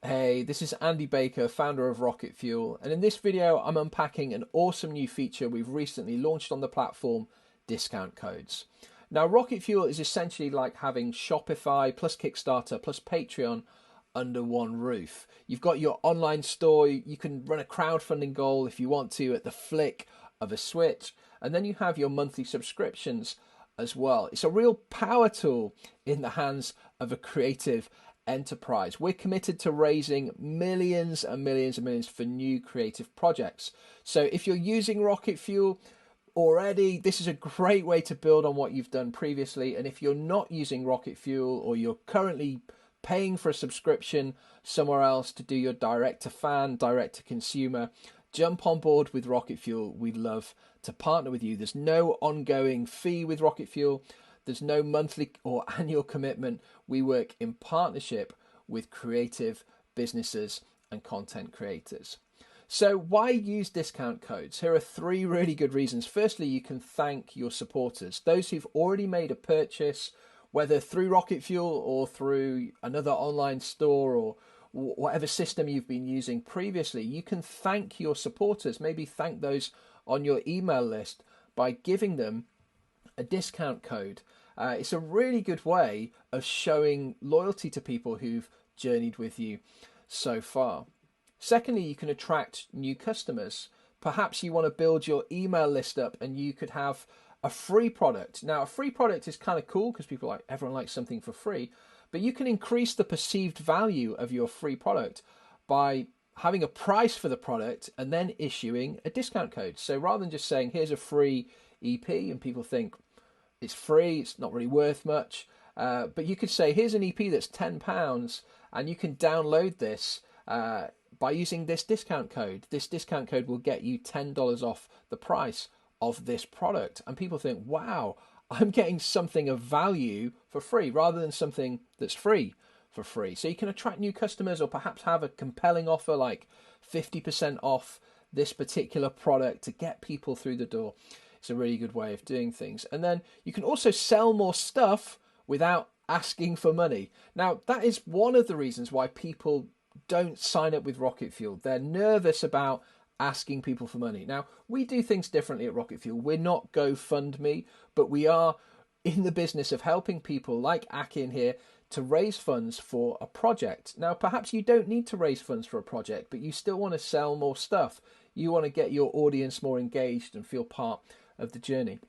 Hey, this is Andy Baker, founder of Rocket Fuel, and in this video I'm unpacking an awesome new feature we've recently launched on the platform, discount codes. Now, Rocket Fuel is essentially like having Shopify plus Kickstarter plus Patreon under one roof. You've got your online store, you can run a crowdfunding goal if you want to at the flick of a switch, and then you have your monthly subscriptions as well. It's a real power tool in the hands of a creative enterprise. We're committed to raising millions and millions and millions for new creative projects. So if you're using Rocket Fuel already, this is a great way to build on what you've done previously. And if you're not using Rocket Fuel, or you're currently paying for a subscription somewhere else to do your direct to fan, direct to consumer, jump on board with Rocket Fuel. We'd love to partner with you. There's no ongoing fee with Rocket Fuel. There's no monthly or annual commitment. We work in partnership with creative businesses and content creators. So why use discount codes? Here are three really good reasons. Firstly, you can thank your supporters, those who've already made a purchase, whether through Rocket Fuel or through another online store or whatever system you've been using previously. You can thank your supporters, maybe thank those on your email list by giving them a discount code. It's a really good way of showing loyalty to people who've journeyed with you so far. Secondly, you can attract new customers. Perhaps you want to build your email list up and you could have a free product. Now, a free product is kind of cool because everyone likes something for free, but you can increase the perceived value of your free product by having a price for the product and then issuing a discount code. So rather than just saying, here's a free EP, and people think it's free, it's not really worth much, but you could say, here's an EP that's £10 and you can download this by using this discount code. This discount code will get you $10 off the price of this product. And people think, wow, I'm getting something of value for free rather than something that's free for free. So you can attract new customers, or perhaps have a compelling offer like 50% off this particular product to get people through the door. It's a really good way of doing things. And then you can also sell more stuff without asking for money. Now, that is one of the reasons why people don't sign up with Rocket Fuel. They're nervous about asking people for money. Now, we do things differently at Rocket Fuel. We're not GoFundMe, but we are in the business of helping people like Akin here to raise funds for a project. Now, perhaps you don't need to raise funds for a project, but you still want to sell more stuff. You want to get your audience more engaged and feel part of the journey.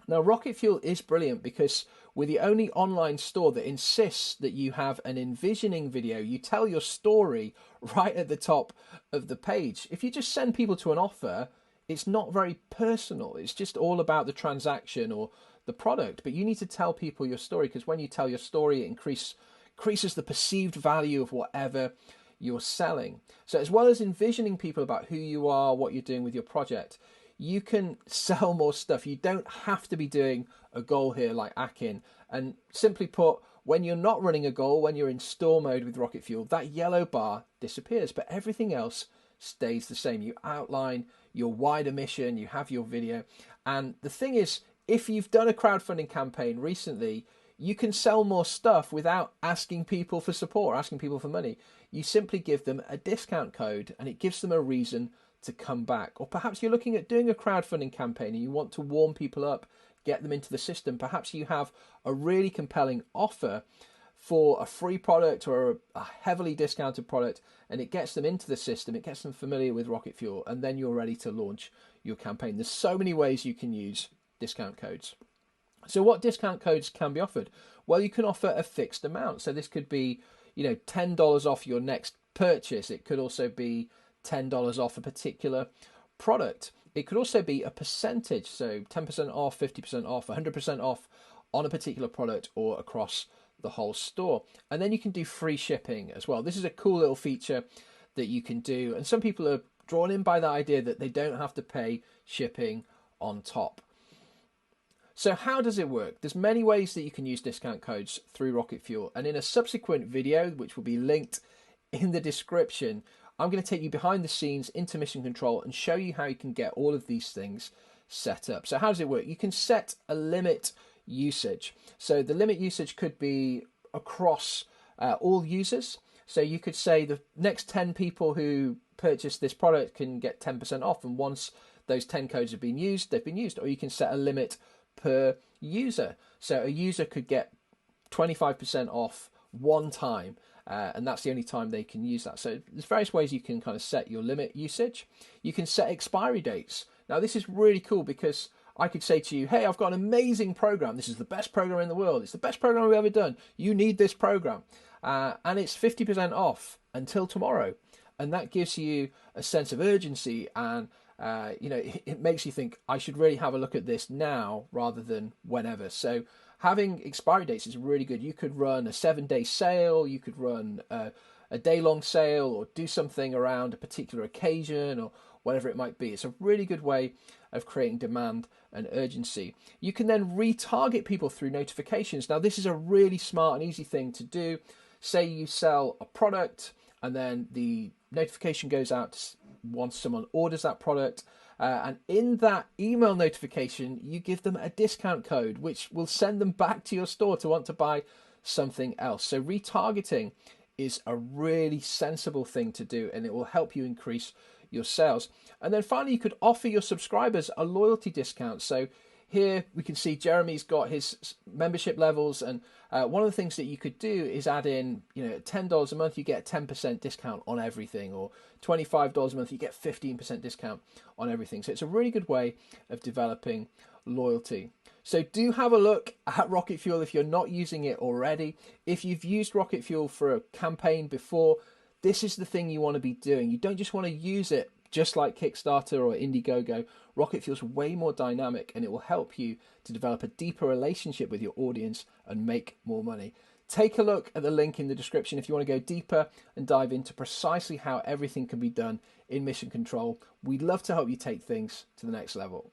Now, Rocket Fuel is brilliant because we're the only online store that insists that you have an envisioning video. You tell your story right at the top of the page. If you just send people to an offer, it's not very personal. It's just all about the transaction or the product. But you need to tell people your story, because when you tell your story, it increases the perceived value of whatever you're selling. So as well as envisioning people about who you are, what you're doing with your project, you can sell more stuff. You don't have to be doing a goal here like Akin. And simply put, when you're not running a goal, when you're in store mode with Rocket Fuel, that yellow bar disappears, but everything else stays the same. You outline your wider mission, you have your video. And the thing is, if you've done a crowdfunding campaign recently, you can sell more stuff without asking people for support, asking people for money. You simply give them a discount code and it gives them a reason to come back. Or perhaps you're looking at doing a crowdfunding campaign and you want to warm people up, get them into the system. Perhaps you have a really compelling offer for a free product or a heavily discounted product, and it gets them into the system, it gets them familiar with Rocket Fuel, and then you're ready to launch your campaign. There's so many ways you can use discount codes. So what discount codes can be offered? Well, you can offer a fixed amount. So this could be, $10 off your next purchase. It could also be $10 off a particular product. It could also be a percentage, so 10% off, 50% off, 100% off on a particular product or across the whole store. And then you can do free shipping as well. This is a cool little feature that you can do, and some people are drawn in by the idea that they don't have to pay shipping on top. So how does it work? There's many ways that you can use discount codes through Rocket Fuel, and in a subsequent video, which will be linked in the description, I'm going to take you behind the scenes into Mission Control and show you how you can get all of these things set up. So how does it work? You can set a limit usage. So the limit usage could be across all users. So you could say the next 10 people who purchase this product can get 10% off. And once those 10 codes have been used, they've been used. Or you can set a limit per user. So a user could get 25% off one time. And that's the only time they can use that. So there's various ways you can kind of set your limit usage. You can set expiry dates. Now this is really cool because I could say to you, hey, I've got an amazing program. This is the best program in the world. It's the best program we've ever done. You need this program. And it's 50% off until tomorrow. And that gives you a sense of urgency, and it makes you think, I should really have a look at this now rather than whenever. So having expiry dates is really good. You could run a 7-day sale, you could run a day-long sale, or do something around a particular occasion, or whatever it might be. It's a really good way of creating demand and urgency. You can then retarget people through notifications. Now, this is a really smart and easy thing to do. Say you sell a product, and then the notification goes out once someone orders that product. And in that email notification, you give them a discount code, which will send them back to your store to want to buy something else. So retargeting is a really sensible thing to do, and it will help you increase your sales. And then finally, you could offer your subscribers a loyalty discount. So here we can see Jeremy's got his membership levels, and one of the things that you could do is add in, $10 a month, you get a 10% discount on everything, or $25 a month, you get 15% discount on everything. So it's a really good way of developing loyalty. So do have a look at Rocket Fuel if you're not using it already. If you've used Rocket Fuel for a campaign before, this is the thing you want to be doing. You don't just want to use it just like Kickstarter or Indiegogo. Rocket Fuel's way more dynamic, and it will help you to develop a deeper relationship with your audience and make more money. Take a look at the link in the description if you want to go deeper and dive into precisely how everything can be done in Mission Control. We'd love to help you take things to the next level.